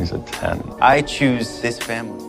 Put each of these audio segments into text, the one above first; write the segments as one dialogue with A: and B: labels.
A: He's a 10.
B: I choose this family.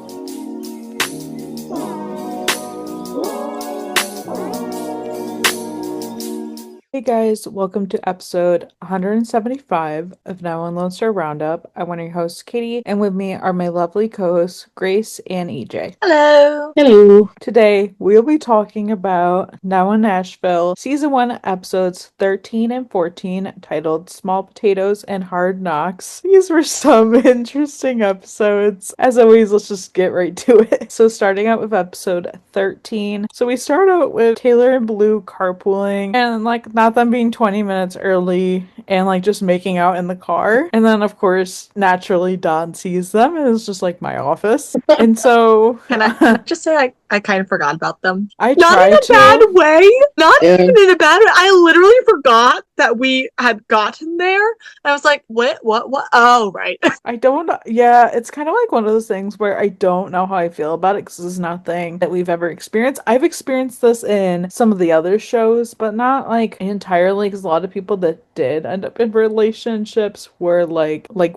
C: Hey guys, welcome to episode 175 of Now on Lone Star Roundup. I'm one of your hosts, Katie, and with me are my lovely co-hosts, Grace and EJ.
D: Hello.
C: Hello. Today, we'll be talking about Now in Nashville, Season 1, Episodes 13 and 14, titled Small Potatoes and Hard Knocks. These were some interesting episodes. As always, let's just get right to it. So starting out with episode 13. So we start out with Taylor and Blue carpooling, and not them being 20 minutes early and just making out in the car. And then of course, naturally Don sees them and it's just like my office. And so
D: Can I just say I kind of forgot about them?
C: I
D: Not in a bad way. Not even in a bad way. I literally forgot that we had gotten there. I was like, what? Oh, right.
C: It's kind of like one of those things where I don't know how I feel about it because it's nothing that we've ever experienced. I've experienced this in some of the other shows, but not entirely, because a lot of people that did end up in relationships were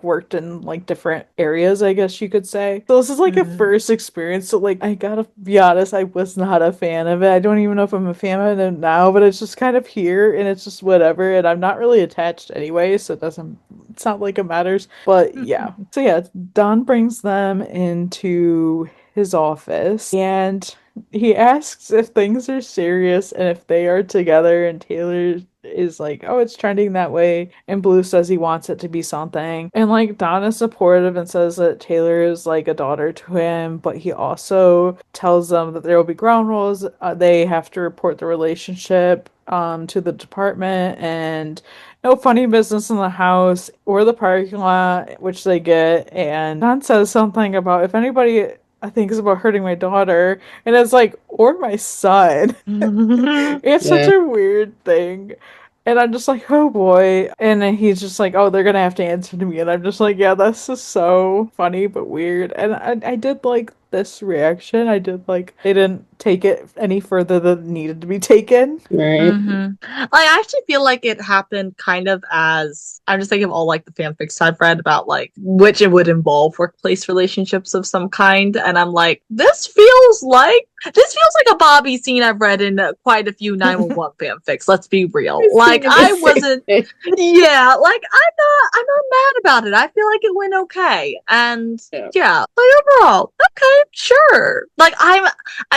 C: worked in different areas, I guess you could say. So this is a first experience, so I gotta be honest, I was not a fan of it. I don't even know if I'm a fan of it now, but it's just kind of here and it's just whatever, and I'm not really attached anyway, so it's not like it matters. But yeah. So yeah, Don brings them into his office and he asks if things are serious and if they are together, and Taylor is like, oh, it's trending that way, and Blue says he wants it to be something, and Don is supportive and says that Taylor is like a daughter to him, but he also tells them that there will be ground rules. They have to report the relationship to the department, and no funny business in the house or the parking lot, which they get. And Don says something about if anybody I think is about hurting my daughter, and it's or my son. It's such a weird thing. And I'm just like, oh boy. And then he's just like, oh, they're gonna have to answer to me. And I'm just like, yeah, that's just so funny but weird. And I did like this reaction. I did they didn't take it any further than it needed to be taken.
D: Right. I actually feel like it happened kind of as, I'm just thinking of all the fanfics I've read about which it would involve workplace relationships of some kind, and I'm like, this feels like a Bobby scene I've read in quite a few 911 fanfics. Let's be real. I wasn't. Yeah. I'm not mad about it. I feel like it went okay, and overall, okay, sure. I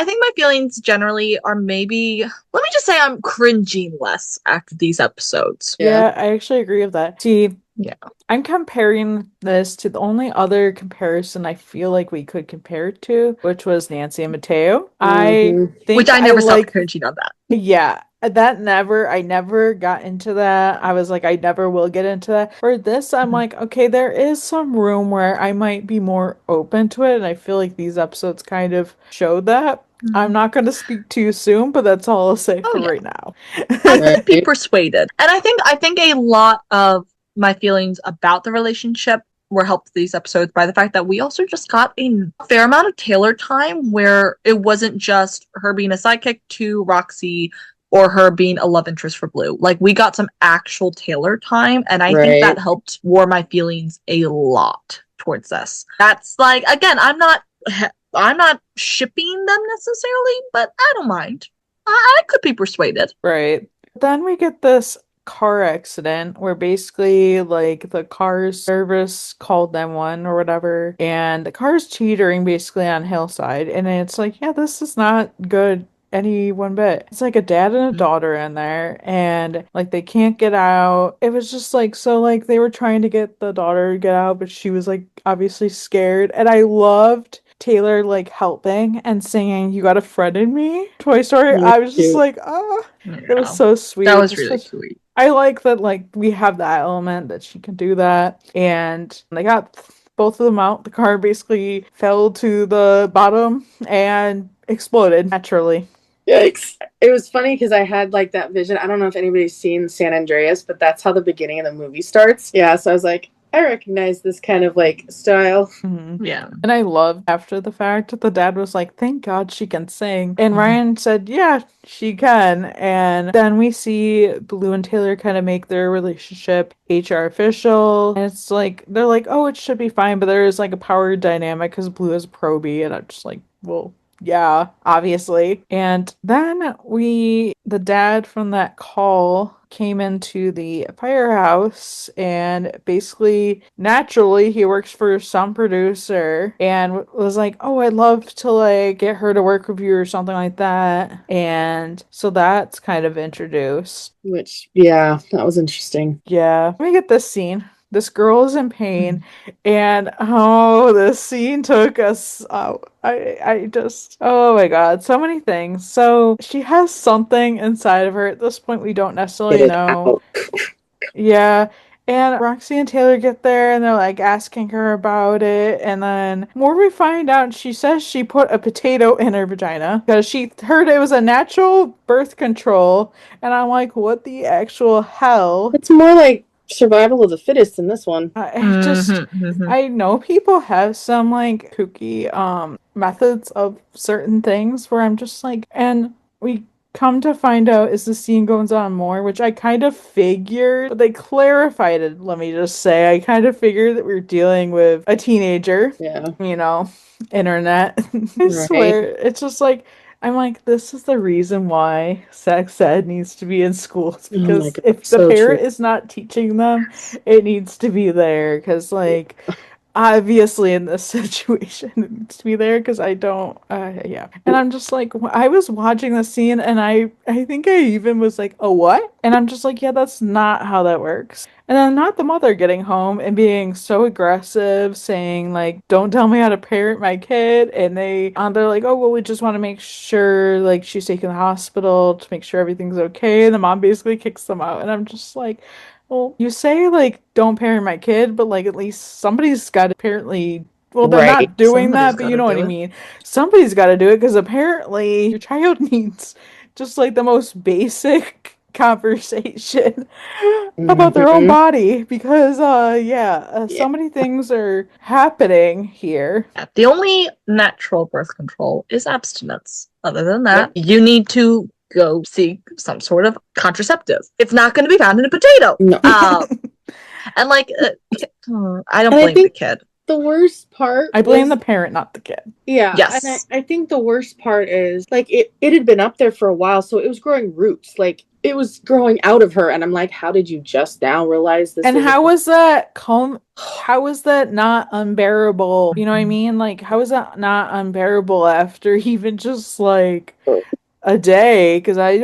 D: think my feelings generally are maybe, let me just say, I'm cringing less after these episodes.
C: Yeah, I actually agree with that. See,
D: yeah,
C: I'm comparing this to the only other comparison I feel like we could compare it to, which was Nancy and Mateo. I
D: never stopped cringing on that.
C: Yeah. I never got into that. I was like, I never will get into that. For this, I'm like, okay, there is some room where I might be more open to it, and I feel like these episodes kind of showed that. I'm not going to speak too soon, but that's all I'll say right now.
D: I could be persuaded. And I think a lot of my feelings about the relationship were helped these episodes by the fact that we also just got a fair amount of Taylor time, where it wasn't just her being a sidekick to Roxy or her being a love interest for Blue. We got some actual Taylor time, and I think that helped warm my feelings a lot towards this. That's again, I'm not shipping them necessarily, but I don't mind. I could be persuaded.
C: Right. Then we get this car accident where basically the car's service called them one or whatever, and the car's teetering basically on hillside, and it's this is not good any one bit. It's a dad and a daughter in there, and they can't get out. It was just they were trying to get the daughter to get out, but she was obviously scared. And I loved Taylor helping and singing "You Got a Friend in Me" Toy Story. I was just it was so sweet.
D: That was really sweet.
C: I like that we have that element that she can do that, and they got both of them out. The car basically fell to the bottom and exploded naturally.
E: Yikes. It was funny because I had that vision. I don't know if anybody's seen San Andreas, but that's how the beginning of the movie starts. Yeah, so I was like, I recognize this kind of like style.
C: Mhm.
D: Yeah.
C: And I loved after the fact the dad was like, thank God she can sing. And
D: Mhm.
C: Ryan said, yeah, she can. And then we see Blue and Taylor kind of make their relationship HR official. And it's like, they're like, oh, it should be fine. But there is like a power dynamic because Blue is probie. And I'm just like, well, yeah, obviously. And then the dad from that call came into the firehouse and basically, naturally, he works for some producer and was like, oh, I'd love to like get her to work with you or something like that. And so that's kind of introduced.
E: Which, yeah, that was interesting.
C: Yeah. Let me get this scene. This girl is in pain, and oh, this scene took us out. I just, oh my God, so many things. So she has something inside of her. At this point, we don't
E: Get
C: necessarily
E: it
C: know.
E: out.
C: Yeah. And Roxy and Taylor get there and they're like asking her about it. And then more we find out, she says she put a potato in her vagina because she heard it was a natural birth control. And I'm like, what the actual hell?
E: It's more like survival of the fittest in this one.
C: I just,
D: Mhm.
C: I know people have some like kooky methods of certain things where I'm just like, and we come to find out as the scene goes on more, which I kind of figured, but they clarified it, let me just say. I kind of figured that we're dealing with a teenager,
E: Yeah.
C: you know, internet. I
E: Right.
C: swear, it's just like, I'm like, this is the reason why sex ed needs to be in schools
E: Oh my
C: because
E: God,
C: if the
E: so
C: parent
E: true.
C: is not teaching them, it needs to be there because, like, obviously in this situation it needs to be there because I don't yeah, and I'm just like I was watching the scene and I think I even was like, oh, what? And I'm just like, yeah, that's not how that works. And then not the mother getting home and being so aggressive, saying like, don't tell me how to parent my kid. And they're like, oh well, we just want to make sure like she's taken to the hospital to make sure everything's okay. And the mom basically kicks them out. And I'm just like, well, you say like don't parent my kid, but like at least somebody's got to apparently. Well, they're
E: Right.
C: not doing
D: Somebody's
C: that, but you
D: gotta
C: know what
D: do
C: I
D: it.
C: mean. Somebody's got to do it because apparently your child needs just like the most basic conversation about their own
E: Mhm.
C: body because yeah,
E: Yeah.
C: so many things are happening here.
D: Yeah, the only natural birth control is abstinence. Other than that,
E: Yep.
D: you need to go seek some sort of contraceptive. It's not going to be found in a potato.
E: No.
D: And like, I don't
E: And I
D: blame the
E: think
D: kid.
E: the worst part
C: I blame
E: was,
C: the parent, not the kid.
E: yeah, and
D: Yes.
E: I think the worst part is like it had been up there for a while, so it was growing roots. Like it was growing out of her, and I'm like, how did you just now realize this
C: And
E: was
C: how was that how was that not unbearable? You know what I mean? Like how is that not unbearable after even just like a day? Because I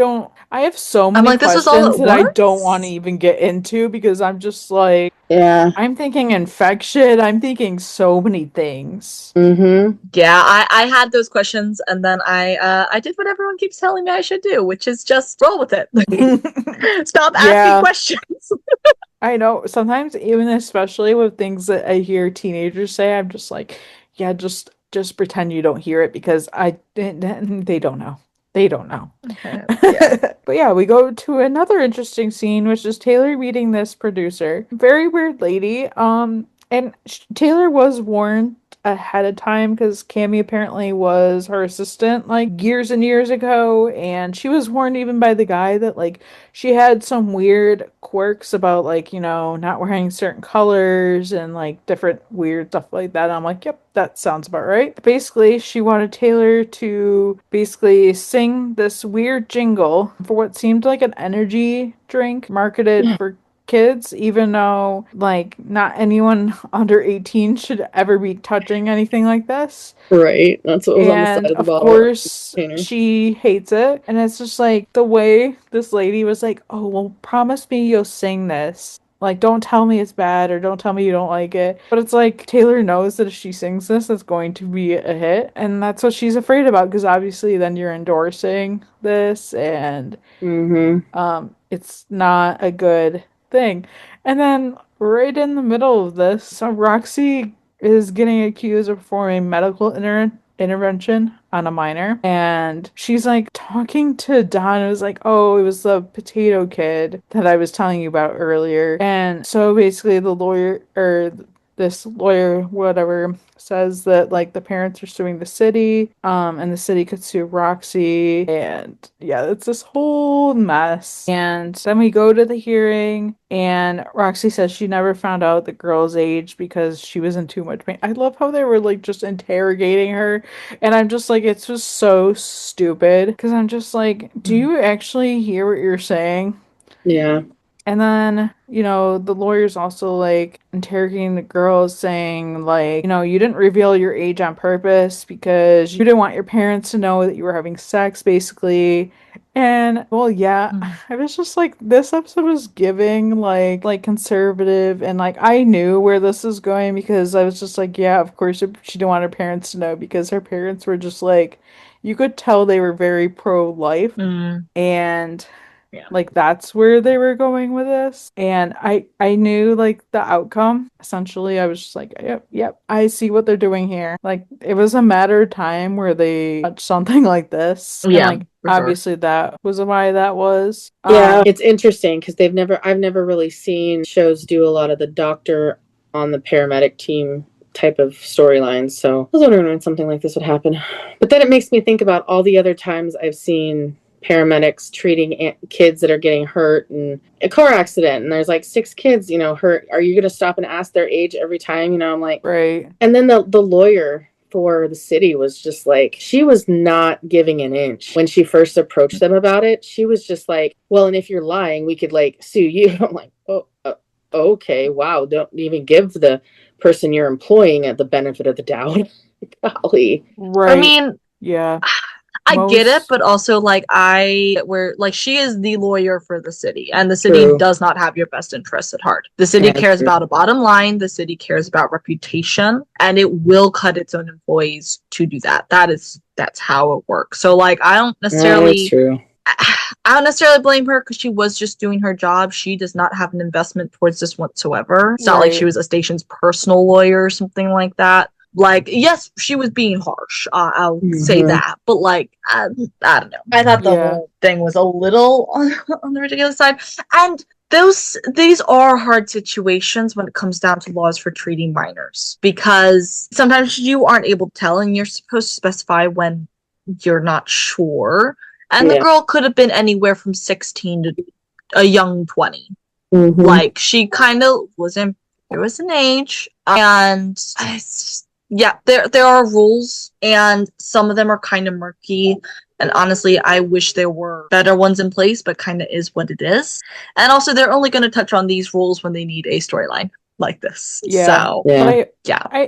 C: have so
D: I'm
C: many
D: like, this is all
C: questions
D: at
C: that I don't want to
D: once?
C: even get into because I'm just like,
E: Yeah.
C: I'm thinking infection. I'm thinking so many things.
E: Mm-hmm.
D: Yeah, I had those questions, and then I did what everyone keeps telling me I should do, which is just roll with it. Stop asking
C: Yeah,
D: questions.
C: I know. Sometimes, even especially with things that I hear teenagers say, I'm just like, yeah, just pretend you don't hear it because they don't know. They don't know.
D: Yeah.
C: But yeah, we go to another interesting scene, which is Taylor meeting this producer. Very weird lady. And Taylor was warned ahead of time because Cammy apparently was her assistant like years and years ago, and she was warned even by the guy that like she had some weird quirks about like, you know, not wearing certain colors and like different weird stuff like that. I'm like, yep, that sounds about right. Basically, she wanted Taylor to basically sing this weird jingle for what seemed like an energy drink marketed for kids, even though like not anyone under 18 should ever be touching anything like this.
E: Right. That's what was on the side
C: And
E: of the
C: of
E: bottle of the
C: course,
E: container.
C: she hates it. And it's just like the way this lady was like, oh, well, promise me you'll sing this. Like, don't tell me it's bad or don't tell me you don't like it. But it's like Taylor knows that if she sings this, it's going to be a hit. And that's what she's afraid about because obviously then you're endorsing this and
E: Mm-hmm.
C: it's not a good thing. And then right in the middle of this, Roxy is getting accused of performing medical intervention on a minor, and she's like talking to Don. It was like, oh, it was the potato kid that I was telling you about earlier. And so basically the lawyer, or this lawyer, whatever, says that like the parents are suing the city, and the city could sue Roxy, and yeah, it's this whole mess. And then we go to the hearing, and Roxy says she never found out the girl's age because she was in too much pain. I love how they were like just interrogating her, and I'm just like, it's just so stupid because I'm just like, do you actually hear what you're saying?
E: Yeah.
C: And then, the lawyer's also like interrogating the girls, saying, like, you didn't reveal your age on purpose because you didn't want your parents to know that you were having sex, basically. And well, yeah, I was just like, this episode was giving like conservative, and like I knew where this is going because I was just like, yeah, of course she didn't want her parents to know because her parents were just like, you could tell they were very pro-life, and
D: Yeah.
C: like that's where they were going with this. And I knew like the outcome. Essentially, I was just like, yep, I see what they're doing here. Like it was a matter of time where they touched something like this. And
D: Yeah,
C: like
D: for sure.
C: obviously that was why that was.
E: Yeah, it's interesting because I've never really seen shows do a lot of the doctor on the paramedic team type of storylines. So I was wondering when something like this would happen. But then it makes me think about all the other times I've seen paramedics treating kids that are getting hurt in a car accident, and there's like 6 kids, hurt. Are you going to stop and ask their age every time? I'm like,
C: right.
E: And then the lawyer for the city was just like, she was not giving an inch when she first approached them about it. She was just like, well, and if you're lying, we could like sue you. I'm like, oh, okay, wow, don't even give the person you're employing at the benefit of the doubt. Golly.
C: Right.
D: I mean,
C: yeah.
D: I get it, but also she is the lawyer for the city, and the city
E: True.
D: does not have your best interests at heart. The city cares about a bottom line, the city cares about reputation, and it will cut its own employees to do that. That's how it works. So like I don't necessarily blame her because she was just doing her job. She does not have an investment towards this whatsoever. It's not like she was a station's personal lawyer or something like that. Like, yes, she was being harsh. I'll say that. But, like, I don't know. I thought the whole thing was a little on the ridiculous side. And these are hard situations when it comes down to laws for treating minors. Because sometimes you aren't able to tell, and you're supposed to specify when you're not sure. And the girl could have been anywhere from 16 to a young 20. Like, she kind of wasn't... There was an age. And... Yeah, there are rules, and some of them are kind of murky, and honestly, I wish there were better ones in place, but kind of is what it is. And also, they're only going to touch on these rules when they need a storyline like this.
C: Yeah.
D: So,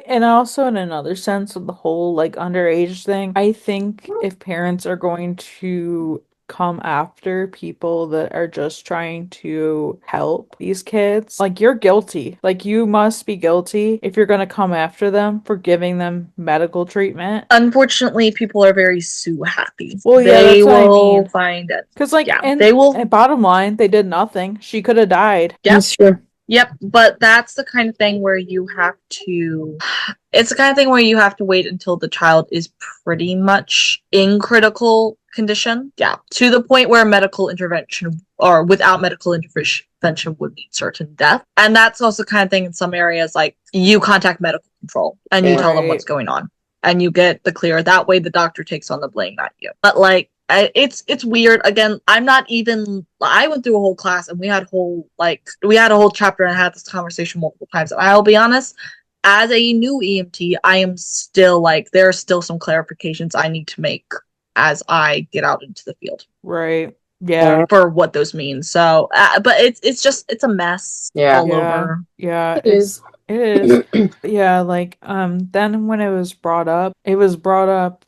C: and also in another sense of the whole, like, underage thing, I think if parents are going to come after people that are just trying to help these kids, like, you're guilty. Like, you must be guilty if you're going to come after them for giving them medical treatment.
D: Unfortunately, people are very sue happy.
C: Well, yeah,
D: they
C: that's what
D: will
C: I mean.
D: find it.
C: Because, like,
D: they will.
C: And bottom line, they did nothing. She could have died.
D: Yeah.
E: That's true.
D: Yep, but that's the kind of thing where you have to... It's the kind of thing where you have to wait until the child is pretty much in critical condition. Yeah, to the point where medical intervention, or without medical intervention, would mean certain death. And that's also the kind of thing in some areas, like, you contact medical control and you tell them what's going on. And you get the clear. That way the doctor takes on the blame, not you. But, like, it's weird. Again, I went through a whole class, and we had a whole chapter, and I had this conversation multiple times. And I'll be honest, as a new EMT, I am still like, there are still some clarifications I need to make as I get out into the field.
C: Right. Yeah.
D: For what those mean. So, but it's a mess all over.
C: Yeah.
E: It is.
C: Yeah. Like, then when it was brought up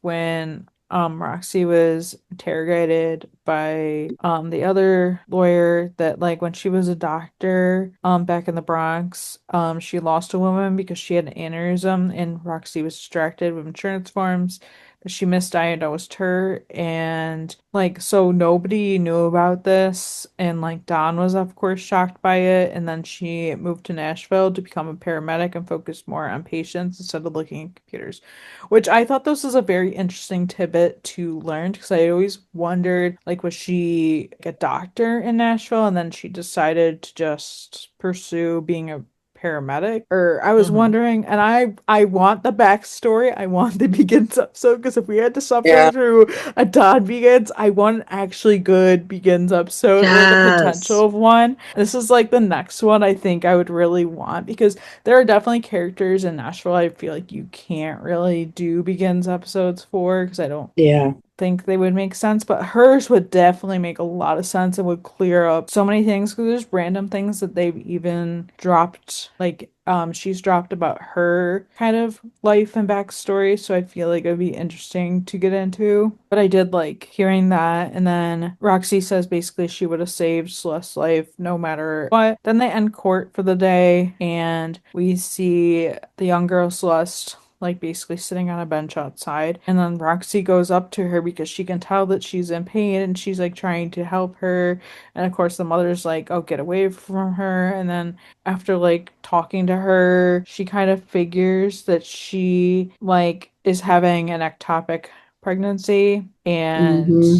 C: when Roxy was interrogated by the other lawyer, that like when she was a doctor back in the Bronx, she lost a woman because she had an aneurysm, and Roxy was distracted with insurance forms she misdiagnosed her, and like so nobody knew about this, and like Dawn was of course shocked by it, and then she moved to Nashville to become a paramedic and focus more on patients instead of looking at computers, which I thought this was a very interesting tidbit to learn because I always wondered like was she like, a doctor in Nashville and then she decided to just pursue being a paramedic, or I was wondering, and I want the backstory. I want the Begins episode because if we had to suffer
E: Yeah.
C: through a Todd Begins, I want an actually good Begins episode or the potential of one. This is like the next one I think I would really want because there are definitely characters in Nashville I feel like you can't really do Begins episodes for because I don't
E: Yeah.
C: think they would make sense, but hers would definitely make a lot of sense and would clear up so many things because there's random things that they've even dropped, like she's dropped about her kind of life and backstory, so I feel like it would be interesting to get into. But I did like hearing that, and then Roxy says basically she would have saved Celeste's life no matter what. Then they end court for the day, and we see the young girl Celeste like basically sitting on a bench outside. And then Roxy goes up to her because she can tell that she's in pain and she's like trying to help her. And of course, the mother's like, oh, get away from her. And then after like talking to her, she kind of figures that she like is having an ectopic pregnancy and
E: hmm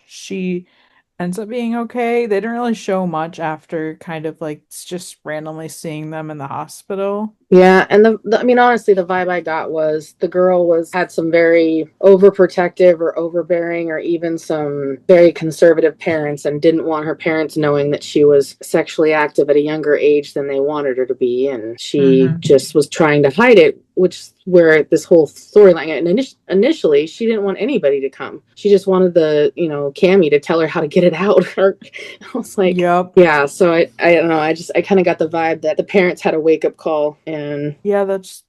C: she ends up being okay. They didn't really show much after kind of like just randomly seeing them in the hospital.
E: Yeah, and I mean, honestly, the vibe I got was the girl had some very overprotective or overbearing, or even some very conservative parents, and didn't want her parents knowing that she was sexually active at a younger age than they wanted her to be, and she just was trying to hide it. Which is where this whole storyline. And initially, she didn't want anybody to come. She just wanted Cammy to tell her how to get it out. I was like,
C: Yep.
E: yeah. So I don't know. I kind of got the vibe that the parents had a wake up call. And
C: yeah, that's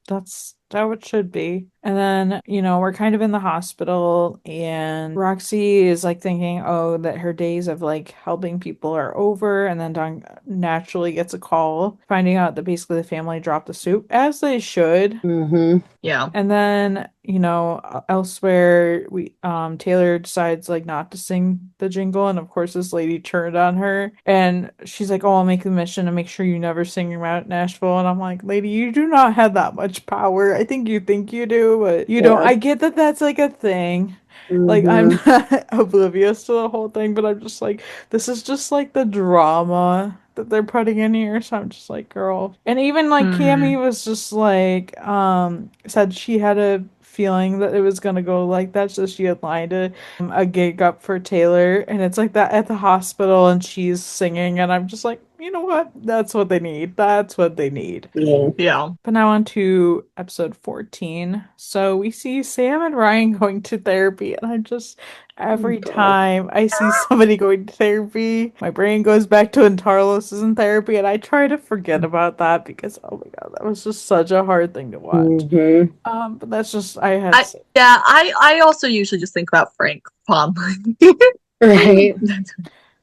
C: how it should be. And then, we're kind of in the hospital and Roxy is like thinking, oh, that her days of like helping people are over. And then Dawn naturally gets a call finding out that basically the family dropped the soup, as they should.
D: Yeah.
C: And then, elsewhere Taylor decides like not to sing the jingle, and of course this lady turned on her and she's like, oh, I'll make the mission to make sure you never sing about Nashville. And I'm like, lady, you do not have that much power. I think you do, but you don't. I get that that's like a thing. Like, I'm not oblivious to the whole thing, but I'm just like, this is just like the drama that they're putting in here. So I'm just like, girl. And even like Cammy was just like, said she had a feeling that it was gonna go like that, so she had lined a gig up for Taylor, and it's like that at the hospital, and she's singing, and I'm just like, you know what? That's what they need. That's what they need.
D: Yeah.
C: But now on to episode 14. So we see Sam and Ryan going to therapy, and I'm just every time I see somebody going to therapy, my brain goes back to when Tarlos is in therapy, and I try to forget about that because oh my god, that was just such a hard thing to watch. But that's just
D: I also usually just think about Frank Conley.
E: right.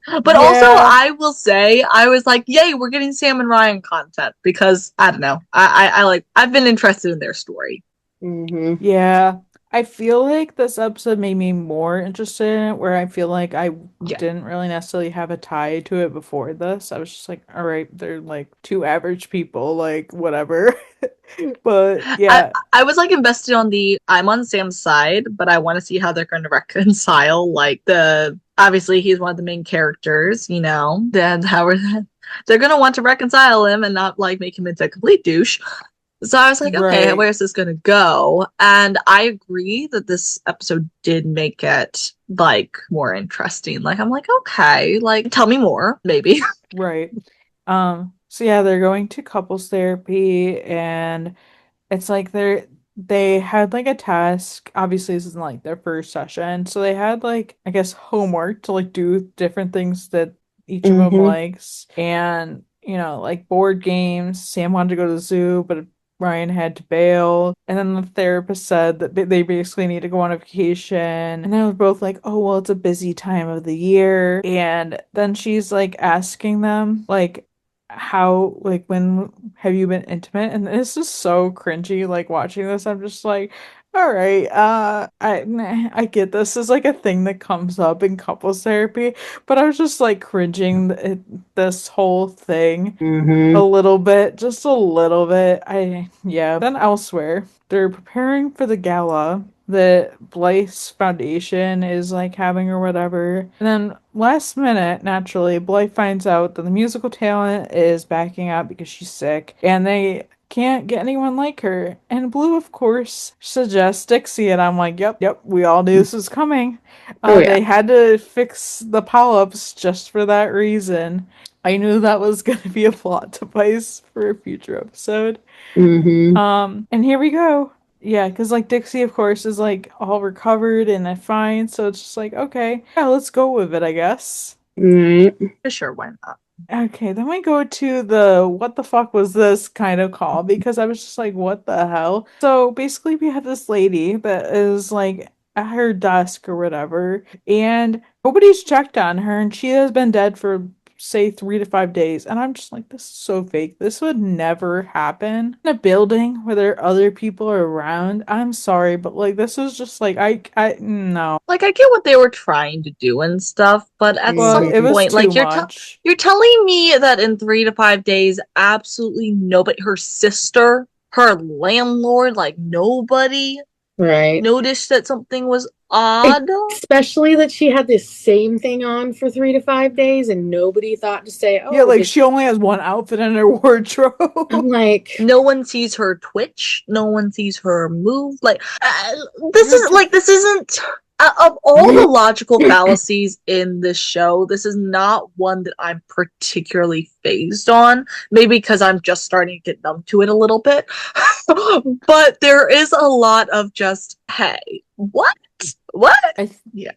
D: But also, I will say, I was like, yay, we're getting Sam and Ryan content because, I don't know, I've been interested in their story.
C: Yeah. I feel like this episode made me more interested in it, where I feel like I didn't really necessarily have a tie to it before this. I was just like, all right, they're like two average people, like whatever. But yeah.
D: I was like invested I'm on Sam's side, but I want to see how they're going to reconcile obviously he's one of the main characters, then how they're going to want to reconcile him and not like make him into a complete douche. So I was like, okay, where's this going to go? And I agree that this episode did make it like more interesting. Like, I'm like, okay, like tell me more, maybe.
C: Right. So yeah, they're going to couples therapy, and it's like they had like a task. Obviously, this isn't like their first session, so they had like I guess homework to like do different things that each of them likes, and like board games. Sam wanted to go to the zoo, but Ryan had to bail, and then the therapist said that they basically need to go on a vacation, and they were both like, oh well, it's a busy time of the year. And then she's like asking them like how, like, when have you been intimate? And this is so cringy, like watching this. I'm just like, All right. I get this is like a thing that comes up in couples therapy, but I was just like cringing this whole thing a
E: Mm-hmm.
C: little bit, just a little bit. Yeah. Then elsewhere, they're preparing for the gala that Blythe's foundation is like having or whatever. And then last minute, naturally, Blythe finds out that the musical talent is backing out because she's sick, and they can't get anyone like her. And Blue, of course, suggests Dixie, and I'm like, yep, we all knew this was coming.
E: Oh yeah.
C: They had to fix the polyps just for that reason. I knew that was going to be a plot device for a future episode.
E: Mm-hmm.
C: And here we go. Yeah, because like Dixie, of course, is like all recovered and fine, so it's just like, okay, yeah, let's go with it, I guess.
E: Right.
D: For sure, why not?
C: Okay, then we go to the what the fuck was this kind of call because I was just like, what the hell? So basically, we have this lady that is like at her desk or whatever, and nobody's checked on her, and she has been dead for say 3 to 5 days. And I'm just like, this is so fake. This would never happen in a building where there are other people around. I'm sorry, but like, this is just like, I no.
D: Like, I get what they were trying to do and stuff, but at
C: Well,
D: some
C: it was
D: point,
C: too
D: like,
C: much.
D: you're telling me that in 3 to 5 days, absolutely nobody, her sister, her landlord, like, nobody
E: Right.
D: noticed that something was odd?
E: Especially that she had this same thing on for 3 to 5 days and nobody thought to say, oh,
C: Yeah, like she only has one outfit in her wardrobe.
E: I'm like,
D: No one sees her twitch. No one sees her move. Like, this isn't of all the logical fallacies in this show. This is not one that I'm particularly phased on. Maybe because I'm just starting to get numb to it a little bit. But there is a lot of just, hey, what? What? Yeah.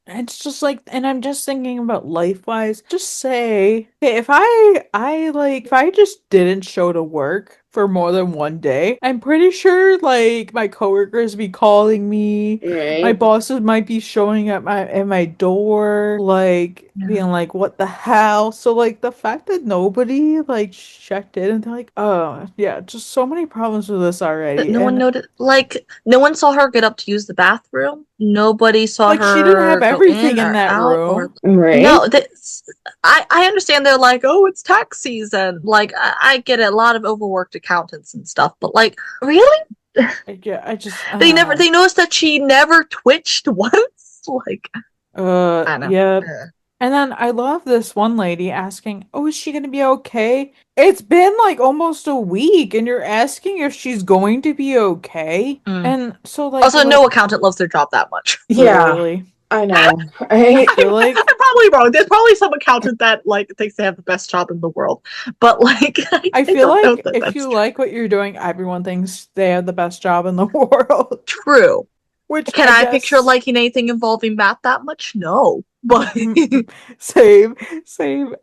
C: It's just like, and I'm just thinking about life-wise. Just say, hey, if I just didn't show to work for more than one day, I'm pretty sure like my coworkers be calling me.
E: right.
C: My bosses might be showing at my door, like being like, "What the hell?" So like the fact that nobody like checked in and they're like, "Oh yeah," just so many problems with this already.
D: No one
C: And
D: noticed. Like, no one saw her get up to use the bathroom. Nobody saw
C: like
D: her
C: she didn't have
D: go
C: everything
D: in
C: in
D: or
C: that
D: out. Or
C: room.
E: Right.
D: no, I understand they're like, oh, it's tax season. Like, I get it, a lot of overworked accountants and stuff, but like, really?
C: Yeah, I just
D: They noticed that she never twitched once. Like, I don't know.
C: Yeah. And then I love this one lady asking, "Oh, is she gonna be okay?" It's been like almost a week, and you're asking if she's going to be okay. And so like
D: Also, no accountant loves their job that much.
E: Yeah.
C: literally.
E: I know. Right?
C: I feel like
D: I'm probably wrong. There's probably some accountant that like thinks they have the best job in the world, but like
C: I feel
D: don't know
C: like
D: that
C: if
D: that's
C: you like what you're doing, everyone thinks they have the best job in the world.
D: true.
C: Which
D: Can I picture
C: guess
D: liking anything involving math that much? No, but
C: same, same.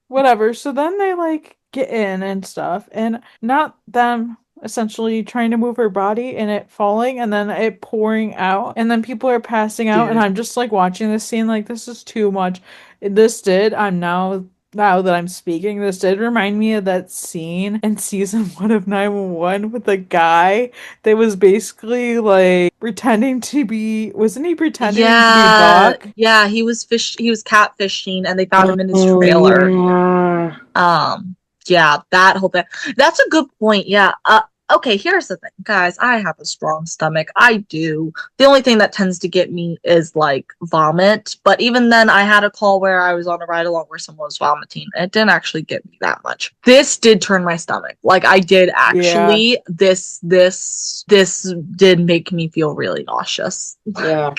C: Whatever. So then they like get in and stuff, and not them essentially trying to move her body and it falling and then it pouring out, and then people are passing out, and
D: Dude.
C: I'm just like watching this scene like this is too much. I'm now that I'm speaking, this did remind me of that scene in season 1 of 911 with the guy that was basically like pretending to be, wasn't he pretending to be Buck?
D: yeah, he was catfishing, and they found him in his trailer.
E: Yeah.
D: Yeah, that whole thing. That's a good point. Yeah. Okay, here's the thing, guys. I have a strong stomach. I do. The only thing that tends to get me is like vomit. But even then, I had a call where I was on a ride along where someone was vomiting. It didn't actually get me that much. This did turn my stomach. Like, I did actually.
C: Yeah.
D: This did make me feel really nauseous.
E: Yeah.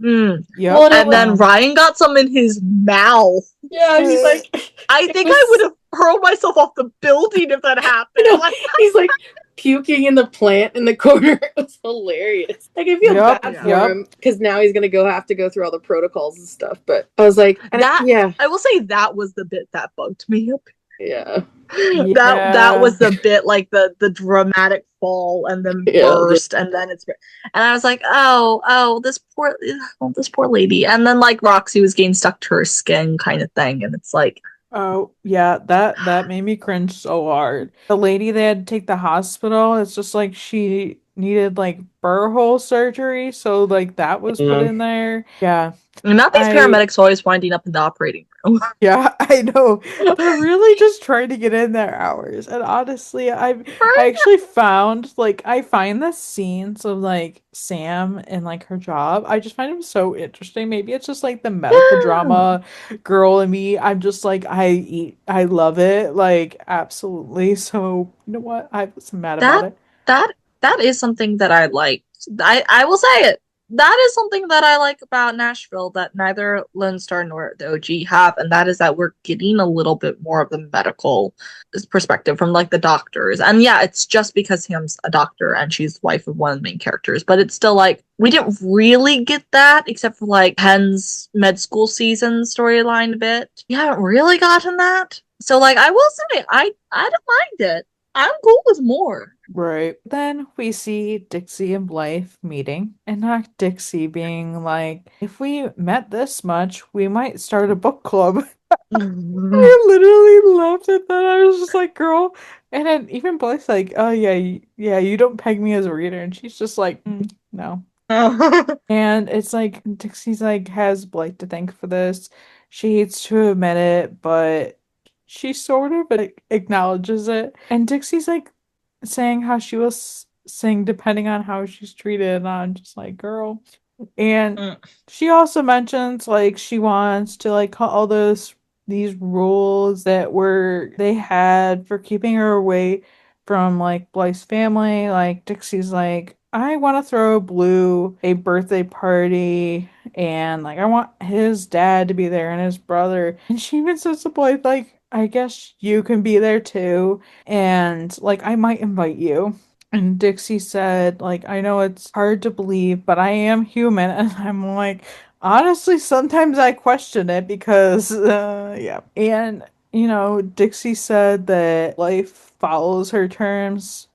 C: Yep.
E: Well,
D: And then Ryan got some in his mouth.
E: Yeah, he's like,
D: I think I would have hurled myself off the building if that happened.
E: No, he's like puking in the plant in the corner. It was hilarious. Like, I feel bad for him because now he's gonna have to go through all the protocols and stuff. But I was like,
D: I will say that was the bit that bugged me up.
E: Yeah.
D: That was the bit, like the dramatic fall and then burst, and then and I was like, oh, this poor lady. And then like Roxy was getting stuck to her skin kind of thing, and it's like,
C: oh yeah, that made me cringe so hard. The lady they had to take the hospital, it's just like she needed like burr hole surgery, so like that was put
E: Yeah.
C: in there. Yeah.
D: And not these
C: I
D: paramedics always winding up in the operating room.
C: Yeah, I know. They're really just trying to get in their hours. And honestly, I actually found like I find the scenes of like Sam and like her job. I just find them so interesting. Maybe it's just like the medical
D: Yeah.
C: drama girl in me. I'm just like I love it. Like absolutely. So you know what? I was mad about
D: That
C: it.
D: that that is something that I like. I will say it. That is something that I like about Nashville that neither Lone Star nor the OG have, and that is that we're getting a little bit more of the medical perspective from like the doctors. And yeah, it's just because Sam's a doctor and she's the wife of one of the main characters, but it's still like we didn't really get that except for like Penn's med school season storyline a bit. We haven't really gotten that. So like I will say I don't mind it. I'm cool with more.
C: Right. Then we see Dixie and Blythe meeting, and not Dixie being like, if we met this much, we might start a book club. I literally laughed at that. I was just like, girl. And then even Blythe's like, oh yeah, yeah, you don't peg me as a reader. And she's just like, no. And it's like Dixie's like has Blythe to thank for this. She hates to admit it, but she sort of acknowledges it. And Dixie's like saying how she will sing depending on how she's treated. And I'm just like, girl. And she also mentions like she wants to like cut all these rules that were they had for keeping her away from like Blythe's family. Like Dixie's like, I want to throw Blue a birthday party and like I want his dad to be there and his brother. And she even says to Blythe, like, I guess you can be there too. And like I might invite you. And Dixie said, like, I know it's hard to believe, but I am human. And I'm like, honestly, sometimes I question it because, yeah. And, Dixie said that life follows her terms.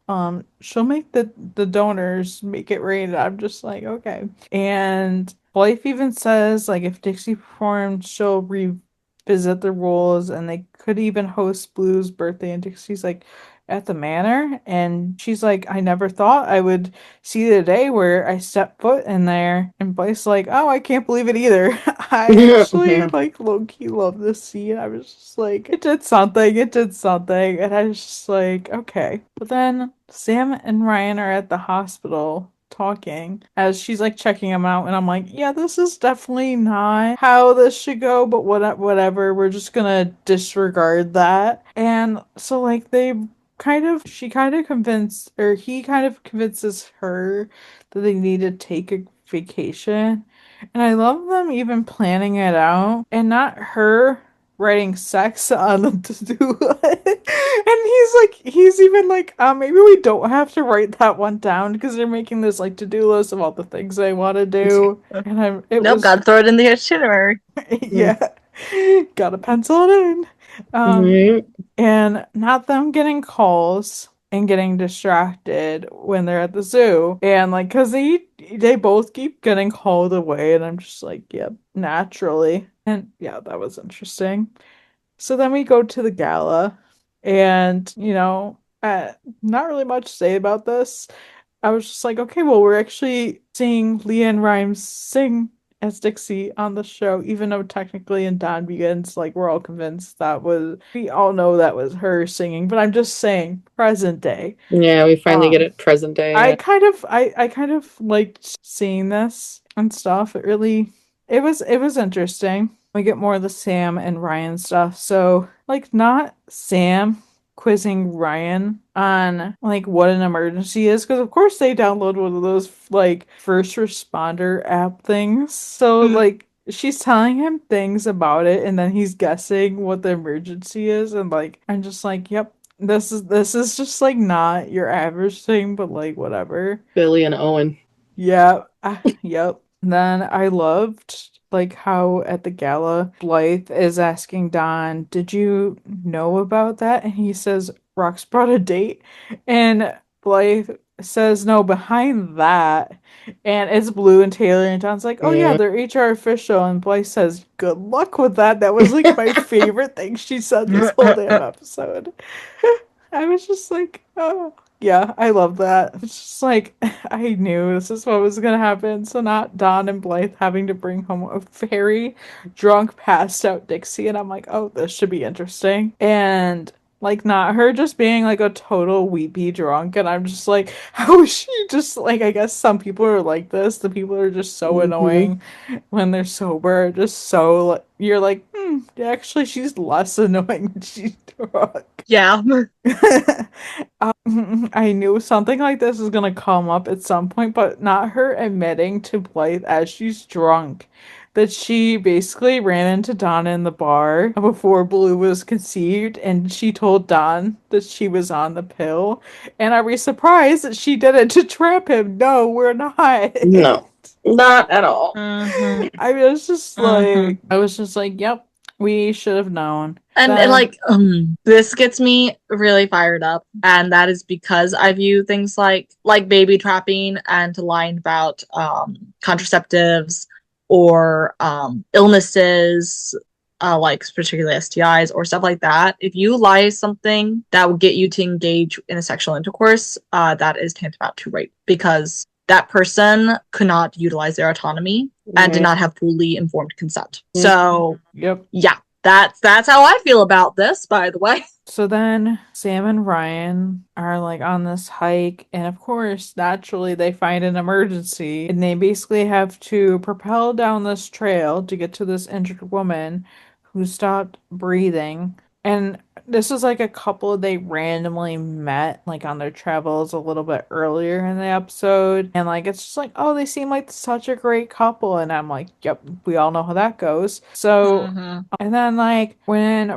C: She'll make the donors make it rain. And I'm just like, okay. And Blythe even says, like, if Dixie performed, she'll revisit the rules and they could even host Blue's birthday. And Dixie's like, at the manor, and she's like, I never thought I would see the day where I step foot in there. And Blythe's like, oh, I can't believe it either. I actually
E: Yeah.
C: like low-key love this scene. I was just like, it did something, and I was just like, okay. But then Sam and Ryan are at the hospital talking as she's like checking him out, and I'm like, yeah, this is definitely not how this should go, but whatever, we're just gonna disregard that. And so like she kind of convinced, or he kind of convinces her that they need to take a vacation. And I love them even planning it out and not her writing sex on the to-do list. And he's even like, maybe we don't have to write that one down because they're making this like to-do list of all the things they want to do. And it
D: Nope,
C: was,
D: gotta throw it in the itinerary.
C: yeah, gotta pencil it in. Um,
E: Right.
C: and not them getting calls and getting distracted when they're at the zoo. And like, cause they both keep getting called away, and I'm just like, yep, naturally. And yeah, that was interesting. So then we go to the gala, and not really much to say about this. I was just like, okay, well, we're actually seeing Leanne Rimes sing as Dixie on the show, even though technically in Don Begins, like, we're all convinced we all know that was her singing, but I'm just saying, present day.
E: Yeah, we finally get
C: Um,
E: it present day.
C: I kind of liked seeing this and stuff. It was interesting. We get more of the Sam and Ryan stuff. So, like, not Sam quizzing Ryan on like what an emergency is, because of course they download one of those like first responder app things. So like she's telling him things about it and then he's guessing what the emergency is, and like I'm just like, yep, this is just like not your average thing, but like whatever.
E: Billy and Owen.
C: Yeah, yep. And then I loved like how at the gala Blythe is asking Don, "Did you know about that?" And he says, "Rox brought a date." And Blythe says, "No, behind that." And it's Blue and Taylor, and Don's like, "Oh yeah,
E: Yeah.
C: they're HR official." And Blythe says, "Good luck with that." That was like my favorite thing she said this whole damn episode. I was just like, oh. Yeah, I love that. It's just like I knew this is what was gonna happen. So not Don and Blythe having to bring home a very drunk, passed out Dixie, and I'm like, oh, this should be interesting. And like not her just being like a total weepy drunk, and I'm just like, how is she just like I guess some people are like this. The people are just so
E: Mhm.
C: annoying when they're sober, just so you're like, actually she's less annoying when she's drunk.
D: Yeah.
C: I knew something like this was gonna come up at some point, but not her admitting to Blythe as she's drunk that she basically ran into Don in the bar before Blue was conceived, and she told Don that she was on the pill. And are we surprised that she did it to trap him? No, we're not.
E: No, not at all.
D: hmm
C: I was just like, yep, we should have known.
D: And like this gets me really fired up, and that is because I view things like baby trapping and lying about contraceptives or illnesses, like particularly STIs or stuff like that. If you lie something that will get you to engage in a sexual intercourse, that is tantamount to rape, because that person could not utilize their autonomy and did
E: Right.
D: not have fully informed consent.
E: Mhm.
D: So
C: Yep.
D: yeah, that's how I feel about this, by the way.
C: So then Sam and Ryan are like on this hike, and of course, naturally, they find an emergency, and they basically have to propel down this trail to get to this injured woman who stopped breathing. And this is like a couple they randomly met like on their travels a little bit earlier in the episode. And like it's just like, oh, they seem like such a great couple. And I'm like, yep, we all know how that goes. So and then like when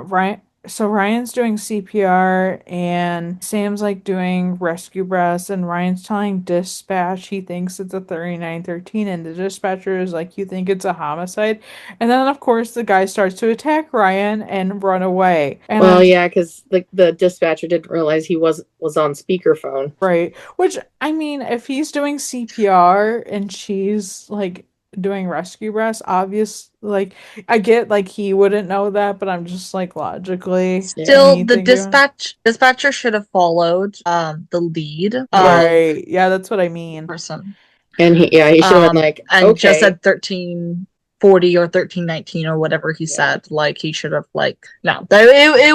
C: Ryan's doing CPR and Sam's like doing rescue breaths, and Ryan's telling dispatch he thinks it's a 3913, and the dispatcher is like, you think it's a homicide? And then of course the guy starts to attack Ryan and run away. And
E: Well, yeah, because the dispatcher didn't realize he was on speakerphone.
C: right. Which I mean, if he's doing CPR and she's like doing rescue breaths, obvious like I get like he wouldn't know that, but I'm just like logically
D: Still,
C: me
D: the
C: thinking
D: dispatcher should have followed the lead of
C: right. Yeah, that's what I mean.
D: person.
E: And he should have been like,
D: and just
E: okay.
D: said 1340 or 1319 or whatever he said. Like he should have like no. It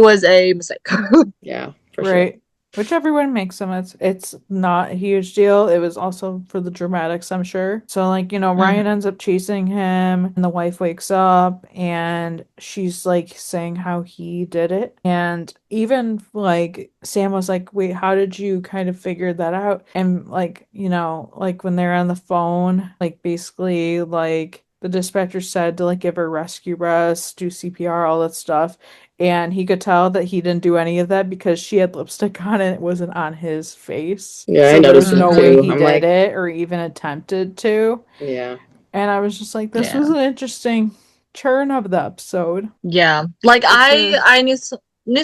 D: was a mistake.
E: Yeah, for sure.
C: Right. Which everyone makes them. It's not a huge deal. It was also for the dramatics, I'm sure. So like, Ryan ends up chasing him, and the wife wakes up and she's like saying how he did it. And even like Sam was like, wait, how did you kind of figure that out? And like, like when they're on the phone, like basically like the dispatcher said to like give her rescue breaths, do CPR, all that stuff. And he could tell that he didn't do any of that because she had lipstick on and it wasn't on his face.
E: Yeah,
C: So
E: I
C: there was
E: noticed it
C: no way
E: too.
C: he
E: I'm
C: did
E: like,
C: it or even attempted to.
E: yeah.
C: And I was just like, this
D: Yeah.
C: was an interesting turn of the episode.
D: Yeah, like
C: For sure.
D: I knew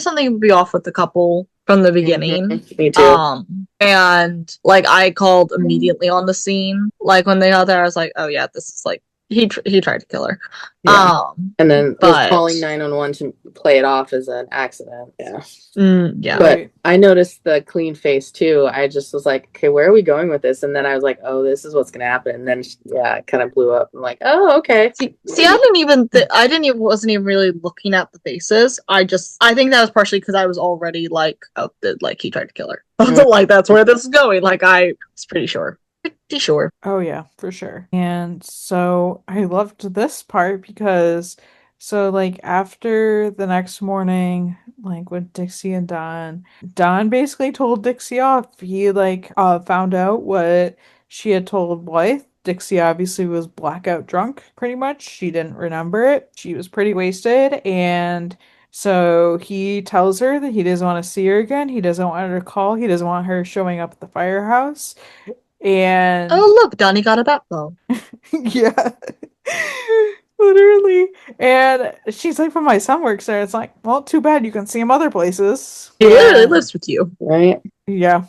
D: something would be off with the couple from the beginning.
E: Mhm. Me too.
D: And like I called immediately on the scene. Like when they got there, I was like, oh yeah, this is like he tried to kill her.
E: Yeah. And then was
D: but
E: calling 911 to play it off as an accident. Yeah.
D: yeah.
E: But
C: Right.
E: I noticed the clean face too. I just was like, okay, where are we going with this? And then I was like, oh, this is what's gonna happen. And then yeah, it kind of blew up. I'm like, oh, okay.
D: See, I didn't even wasn't even really looking at the faces. I think that was partially because I was already like, oh, like he tried to kill her. Like that's where this is going. Like I was pretty sure.
C: Oh yeah, for sure. And so I loved this part because so like after the next morning, like with Dixie and Don basically told Dixie off. He like found out what she had told Blythe. Dixie obviously was blackout drunk pretty much. She didn't remember it. She was pretty wasted, and so he tells her that he doesn't want to see her again. He doesn't want her to call. He doesn't want her showing up at the firehouse. And
D: Oh look, Donnie got a backbone.
C: yeah. Literally. And she's like, but my son works there. It's like, well, too bad you can see him other places.
D: He literally
C: And-
D: lives with you.
E: Right.
C: yeah,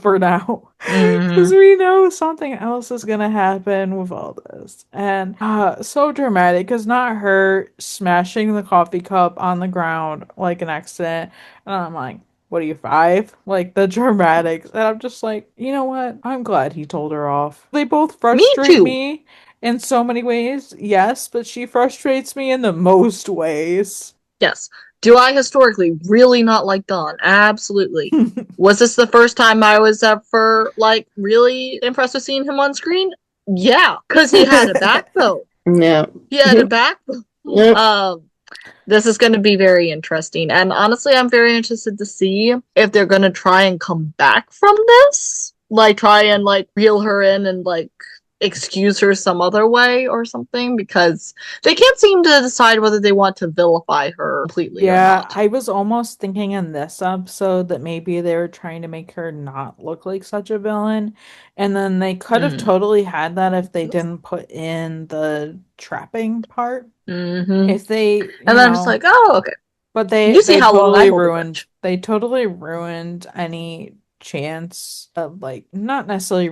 C: for now. Because we know something else is gonna happen with all this. And so dramatic, because not her smashing the coffee cup on the ground like an accident. And I'm like, what are you, 5? Like the dramatics. And I'm just like, you know what? I'm glad he told her off. They both
D: Me
C: frustrate
D: too.
C: me in so many ways, yes, but she frustrates me in the most ways.
D: Yes. Do I historically really not like Don? Absolutely. Was this the first time I was ever like really impressed with seeing him on screen? Yeah, because he had a backbone.
E: Yeah.
D: He had a backbone.
E: Yep.
D: This is going to be very interesting, and honestly, I'm very interested to see if they're going to try and come back from this, like try and like reel her in and like excuse her some other way or something, because they can't seem to decide whether they want to vilify her completely or
C: Yeah,
D: not.
C: I was almost thinking in this episode that maybe they were trying to make her not look like such a villain. And then they could have
D: Mm.
C: totally had that if they didn't put in the trapping part.
D: Mm-hmm.
C: If they,
D: And then I'm just like, oh, okay.
C: but
D: You see
C: they
D: how long I
C: totally
D: hold a
C: ruined
D: grudge.
C: they totally ruined any chance of like not necessarily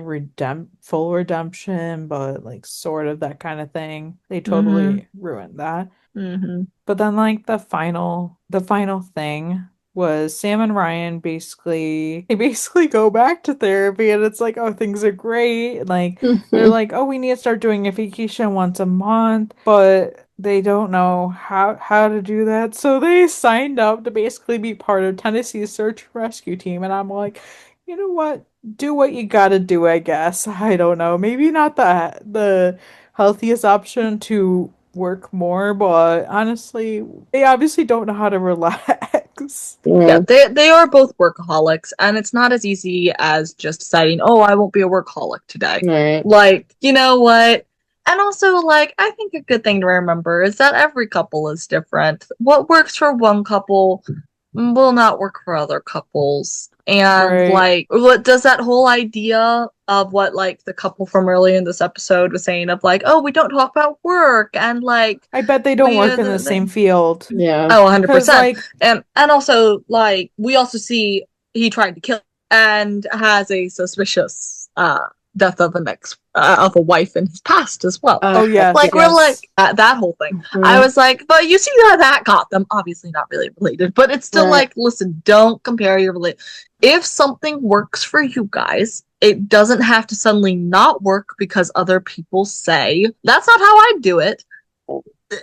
C: full redemption, but like sort of that kind of thing. They
D: Mm-hmm.
C: totally ruined that.
D: Mm-hmm.
C: But then like the final thing was Sam and Ryan basically go back to therapy and it's like, oh, things are great. Like they're
E: Mhm.
C: like, oh, we need to start doing a vacation once a month, but they don't know how to do that. So they signed up to basically be part of Tennessee's search and rescue team. And I'm like, you know what? Do what you gotta do, I guess. I don't know. Maybe not the healthiest option to work more, but honestly, they obviously don't know how to relax.
D: Yeah,
E: Yeah.
D: they are both workaholics, and it's not as easy as just deciding, oh, I won't be a workaholic today.
E: Right.
D: Like, you know what? And also, like, I think a good thing to remember is that every couple is different. What works for one couple will not work for other couples. And
C: Right.
D: like, what does that whole idea of what like the couple from earlier in this episode was saying of like, oh, we don't talk about work and like
C: I bet they don't
D: we
C: work in the same field.
E: Yeah.
D: oh
C: Because,
D: 100%.
C: like,
D: And also like we also see he tried to kill and has a suspicious death of an ex of a wife in his past as well.
C: oh, yes,
D: Like we're like that whole thing. I was like, but you see how that got them. Obviously not really related, but it's still
E: Right.
D: like, listen, don't compare your relate. If something works for you guys, it doesn't have to suddenly not work because other people say that's not how I do it. Is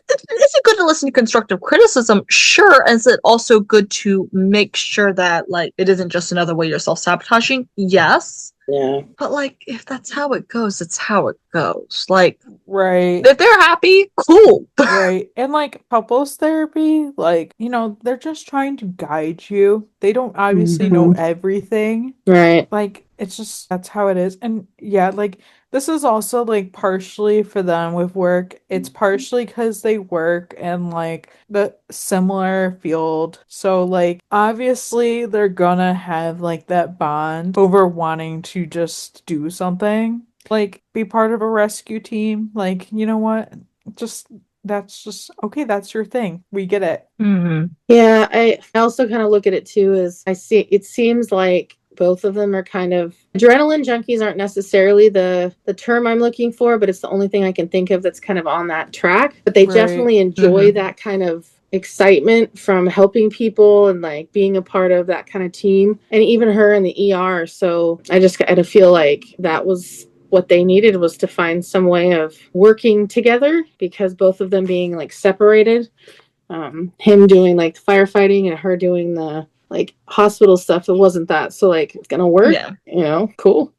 D: it good to listen to constructive criticism? Sure. And is it also good to make sure that like it isn't just another way you're self-sabotaging? Yes.
E: Yeah.
D: But like if that's how it goes, it's how it goes. Like
C: right.
D: if they're happy, cool.
C: Right. And like couples therapy, like, they're just trying to guide you. They don't obviously know everything.
E: Right.
C: Like, it's just that's how it is. And yeah, like this is also like partially for them with work. It's partially because they work in like the similar field. So like obviously they're gonna have like that bond over wanting to just do something. Like be part of a rescue team. Like, you know what? Just that's just okay, that's your thing. We get it.
D: Mm-hmm.
E: Yeah, I also kind of look at it too as I see it seems like both of them are kind of adrenaline junkies aren't necessarily the term I'm looking for, but it's the only thing I can think of that's kind of on that track. But they
C: Right.
E: definitely enjoy that kind of excitement from helping people and like being a part of that kind of team. And even her in the ER. So I just kind of feel like that was what they needed was to find some way of working together because both of them being like separated. Him doing like firefighting and her doing the like hospital stuff. It wasn't that. So like it's gonna work.
D: Yeah.
E: Cool.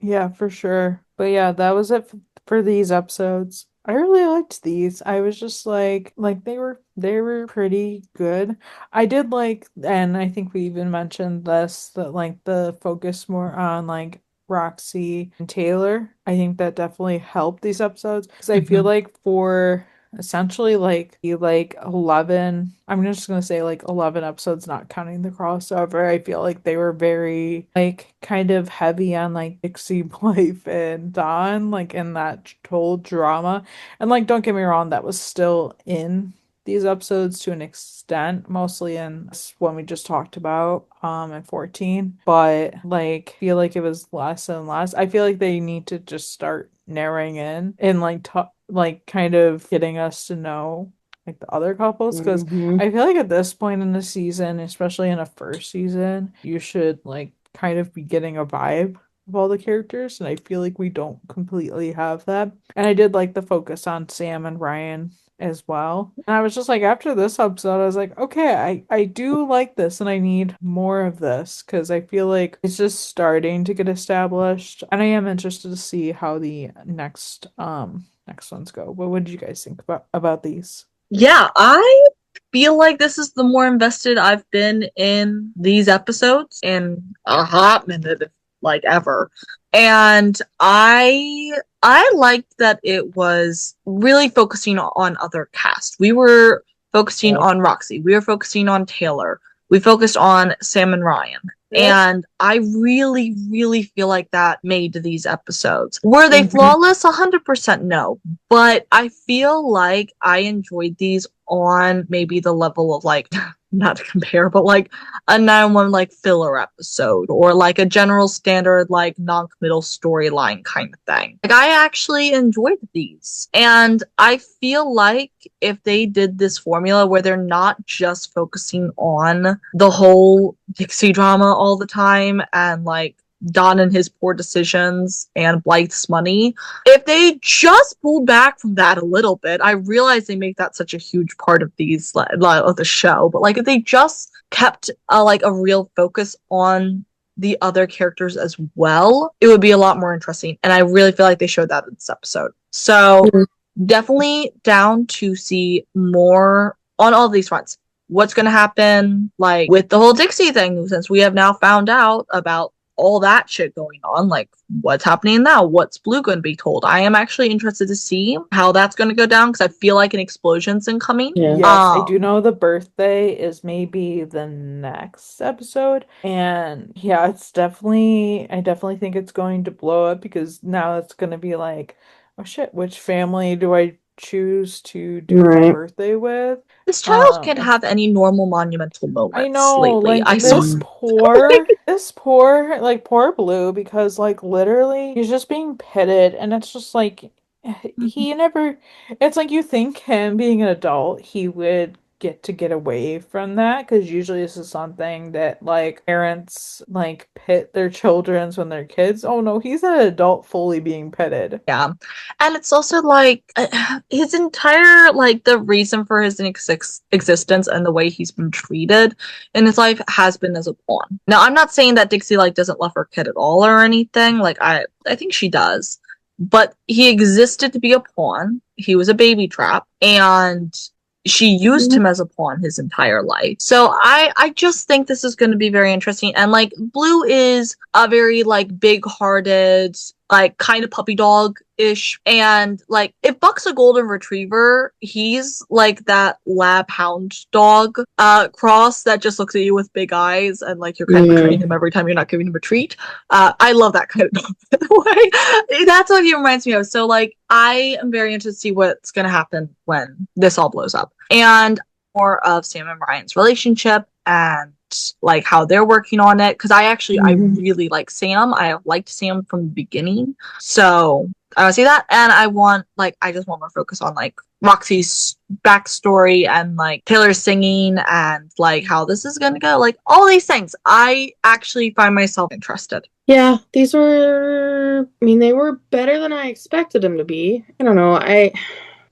C: Yeah, for sure. But yeah, that was it for these episodes. I really liked these. I was just like they were pretty good. I did like, and I think we even mentioned this, that like the focus more on like Roxy and Taylor. I think that definitely helped these episodes because I feel like for essentially like the like 11, I'm just gonna say like 11 episodes not counting the crossover, I feel like they were very like kind of heavy on like Dixie, Blythe and Dawn, like in that whole drama. And like don't get me wrong, that was still in these episodes to an extent, mostly in this one we just talked about in 14, but like feel like it was less and less. I feel like they need to just start narrowing in and like talk, like kind of getting us to know like the other couples, because
E: Mhm.
C: I feel like at this point in the season, especially in a first season, you should like kind of be getting a vibe of all the characters, and I feel like we don't completely have that. And I did like the focus on Sam and Ryan as well. And I was just like, after this episode, I was like, okay, I do like this and I need more of this because I feel like it's just starting to get established. And I am interested to see how the next ones go. What did you guys think about these?
D: Yeah, I feel like this is the more invested I've been in these episodes in a hot minute, if like ever. And I liked that it was really focusing on other cast. We were focusing
E: Yep.
D: on Roxy. We were focusing on Taylor. We focused on Sam and Ryan.
E: Yep.
D: And I really, really feel like that made these episodes. Were they
E: Mhm.
D: flawless? 100% no. But I feel like I enjoyed these on maybe the level of like, not to compare, but like a 9-1 like filler episode or like a general standard like non-committal storyline kind of thing. Like I actually enjoyed these. And I feel like if they did this formula where they're not just focusing on the whole Dixie drama all the time and like Don and his poor decisions and Blythe's money, if they just pulled back from that a little bit, I realize they make that such a huge part of these of the show, but like if they just kept like a real focus on the other characters as well, it would be a lot more interesting. And I really feel like they showed that in this episode. So
E: Mhm.
D: definitely down to see more on all these fronts. What's going to happen like with the whole Dixie thing, since we have now found out about all that shit going on, like what's happening now, what's Blue going to be told. I am actually interested to see how that's going to go down because I feel like an explosion's incoming.
E: Yeah.
C: Yes, I do know the birthday is maybe the next episode. And yeah, I definitely think it's going to blow up because now it's going to be like, oh shit, which family do I choose to do my
E: Right.
C: birthday with?
D: This child
C: Um,
D: can't have any normal monumental
C: I
D: moments
C: know,
D: lately.
C: like
D: I saw
C: poor Blue, because like literally he's just being pitted, and it's just like he never. It's like you think him being an adult, he would get away from that because usually this is something that like parents like pit their children's when they're kids. Oh no, he's an adult fully being pitted.
D: Yeah. And it's also like his entire like the reason for his existence and the way he's been treated in his life has been as a pawn. Now, I'm not saying that Dixie like doesn't love her kid at all or anything. Like I think she does. But he existed to be a pawn. He was a baby trap and she used him as a pawn his entire life. So I just think this is going to be very interesting. And like Blue is a very like big-hearted, like kind of puppy dog-ish. And like if Buck's a golden retriever, he's like that lab hound dog cross that just looks at you with big eyes and like you're kind of betraying him every time you're not giving him a treat. I love that kind of dog, by the way. That's what he reminds me of. So like I am very interested to see what's going to happen when this all blows up. And more of Sam and Ryan's relationship and like how they're working on it. Because I really like Sam. I liked Sam from the beginning. So I want to see that. And I just want more focus on like Roxy's backstory and like Taylor singing and like how this is going to go. Like all these things. I actually find myself interested.
E: Yeah, these were, I mean, they were better than I expected them to be. I don't know.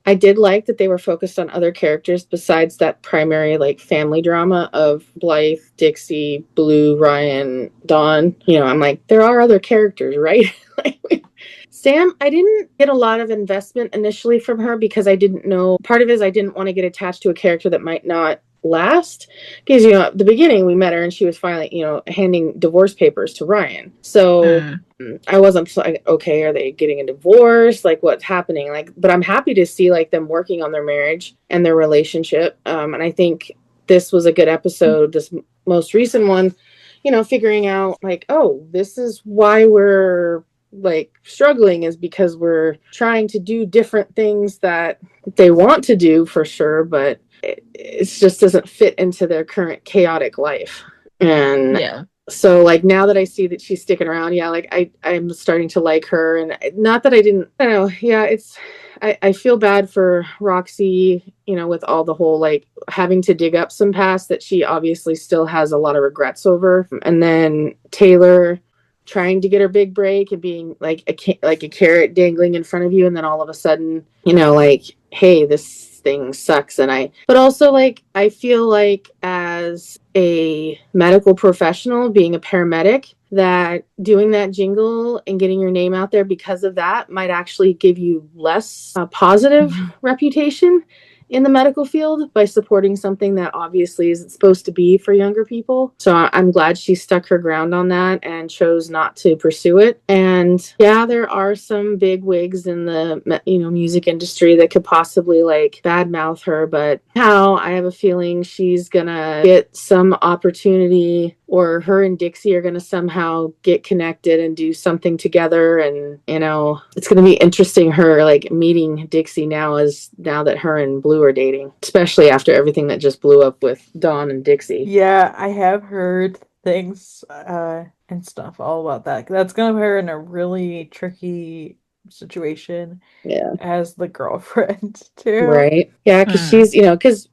E: I did like that they were focused on other characters besides that primary like family drama of Blythe, Dixie, Blue, Ryan, Dawn. You know, I'm like, there are other characters, right? Sam, I didn't get a lot of investment initially from her because I didn't know, part of it is I didn't want to get attached to a character that might not last, because you know at the beginning we met her and she was finally, you know, handing divorce papers to Ryan, so I wasn't like, okay, are they getting a divorce, like what's happening, like, but I'm happy to see like them working on their marriage and their relationship, and I think this was a good episode, this most recent one, you know, figuring out like, oh, this is why we're like struggling, is because we're trying to do different things that they want to do for sure, but it just doesn't fit into their current chaotic life. And
D: yeah,
E: so like now that I see that she's sticking around, yeah, like I'm starting to like her, and not that I don't know, yeah, it's, I feel bad for Roxy, with all the whole like having to dig up some past that she obviously still has a lot of regrets over. And then Taylor trying to get her big break and being like a carrot dangling in front of you, and then all of a sudden, like, hey, this thing sucks. But also, like, I feel like as a medical professional, being a paramedic, that doing that jingle and getting your name out there because of that might actually give you less positive reputation in the medical field by supporting something that obviously isn't supposed to be for younger people. So I'm glad she stuck her ground on that and chose not to pursue it. And yeah, there are some big wigs in the music industry that could possibly like badmouth her, but now I have a feeling she's gonna get some opportunity, or her and Dixie are going to somehow get connected and do something together. And, it's going to be interesting, her like meeting Dixie now that her and Blue are dating, especially after everything that just blew up with Dawn and Dixie.
C: Yeah, I have heard things and stuff all about that. That's going to put her in a really tricky situation as the girlfriend too.
E: Right. Yeah, because she's, because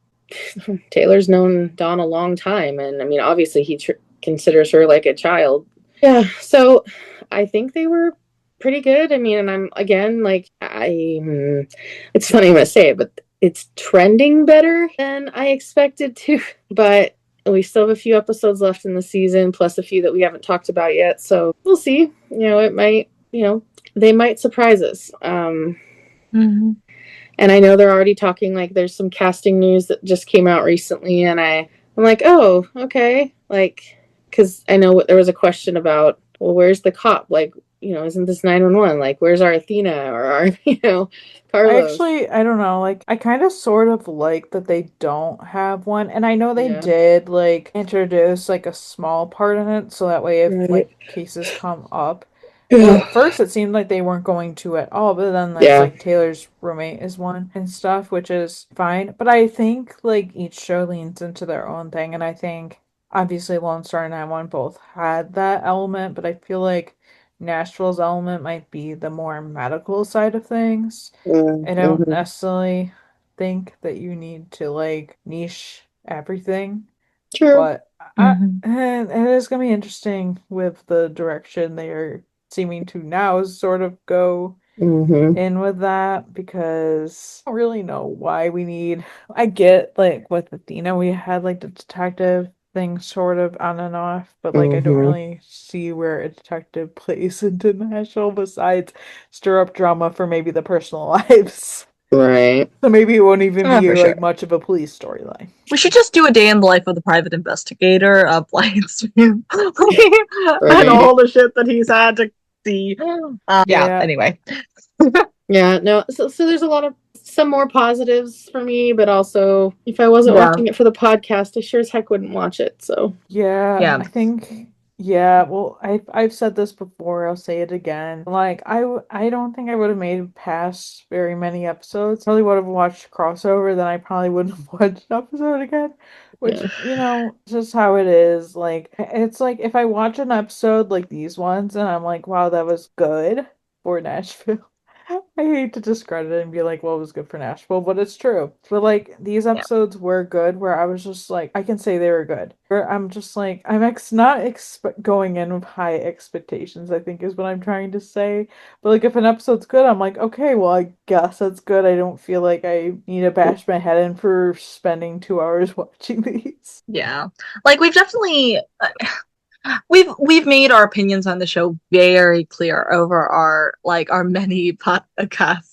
E: Taylor's known Dawn a long time, and I mean, obviously he considers her like a child. Yeah, so I think they were pretty good. I mean, and I'm again like it's funny I'm gonna say it, but it's trending better than I expected to. But we still have a few episodes left in the season, plus a few that we haven't talked about yet. So we'll see. It might, they might surprise us. And I know they're already talking, like, there's some casting news that just came out recently, and I'm like, oh, okay. Like, because I know there was a question about, well, where's the cop? Like, isn't this 911? Like, where's our Athena or our, Carlos?
C: Actually, I don't know. Like, I kind of sort of like that they don't have one. And I know they did, like, introduce, like, a small part in it, so that way if, like, cases come up. Well, at first it seemed like they weren't going to at all, but then there's like Taylor's roommate is one and stuff, which is fine. But I think like each show leans into their own thing, and I think obviously Lone Star and 911 both had that element, but I feel like Nashville's element might be the more medical side of things. I don't necessarily think that you need to like niche everything.
E: True.
C: But and it is gonna be interesting with the direction they are seeming to now sort of go in with that, because I don't really know why we need. I get like with Athena we had like the detective thing sort of on and off, but like I don't really see where a detective plays into Nashville besides stir up drama for maybe the personal lives.
E: Right.
C: So maybe it won't even be like much of a police storyline.
D: We should just do a day in the life of the private investigator of Blind Stream. And all the shit that he's had to see. Anyway.
E: Yeah, no, so there's some more positives for me, but also if I wasn't watching it for the podcast, I sure as heck wouldn't watch it. So
C: I think well, I've said this before, I'll say it again. Like, I don't think I would have made it past very many episodes. Probably would have watched crossover, then I probably wouldn't have watched an episode again. Which, just how it is. Like, it's like if I watch an episode like these ones and I'm like, wow, that was good for Nashville. I hate to discredit it and be like, well, it was good for Nashville, but it's true. But like these episodes were good, where I was just like, I can say they were good. Where I'm just like, I'm going in with high expectations, I think is what I'm trying to say. But like if an episode's good, I'm like, okay, well, I guess that's good. I don't feel like I need to bash my head in for spending 2 hours watching these.
D: Yeah, like we've definitely. We've made our opinions on the show very clear over our many podcast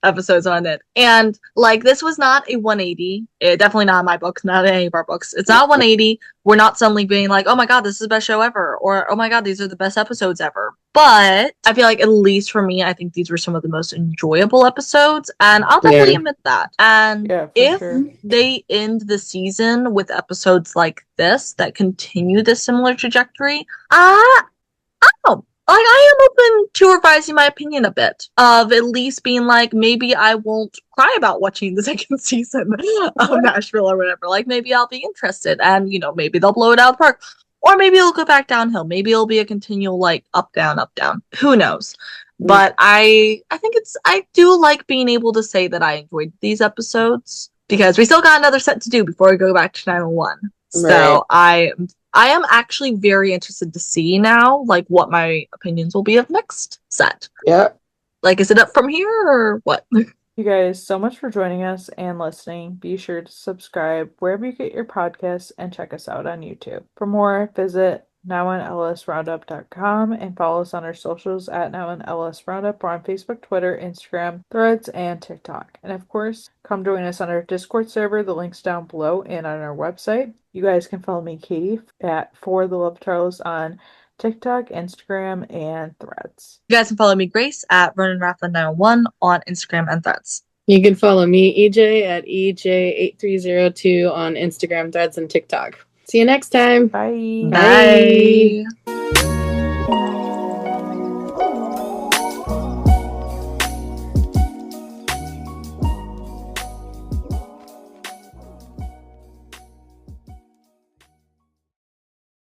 D: episodes on it, and like this was not a 180. Definitely not in my book, not in any of our books. It's not 180. We're not suddenly being like, oh my god, this is the best show ever, or oh my god, these are the best episodes ever. But I feel like, at least for me, I think these were some of the most enjoyable episodes, and I'll definitely admit that. And if they end the season with episodes like this that continue this similar trajectory, I don't know. Like, I am open to revising my opinion a bit, of at least being like, maybe I won't cry about watching the second season of Nashville or whatever. Like, maybe I'll be interested, and maybe they'll blow it out of the park. Or maybe it'll go back downhill. Maybe it'll be a continual, like, up, down, up, down. Who knows? But I think I do like being able to say that I enjoyed these episodes because we still got another set to do before we go back to 911. So I am actually very interested to see now, like, what my opinions will be of next set.
E: Yeah.
D: Like, is it up from here or what?
C: You guys so much for joining us and listening. Be sure to subscribe wherever you get your podcasts and check us out on YouTube. For more, visit nowanlsroundup.com and follow us on our socials at nowanlsroundup. We're on Facebook, Twitter, Instagram, Threads, and TikTok. And of course, come join us on our Discord server. The link's down below and on our website. You guys can follow me, Katie, at For the Love of Charles on TikTok, Instagram, and Threads.
D: You guys can follow me, Grace, at RonanRafflin901 on Instagram and Threads.
E: You can follow me, EJ, at EJ8302 on Instagram, Threads, and TikTok. See you next time.
C: Bye.
D: Bye.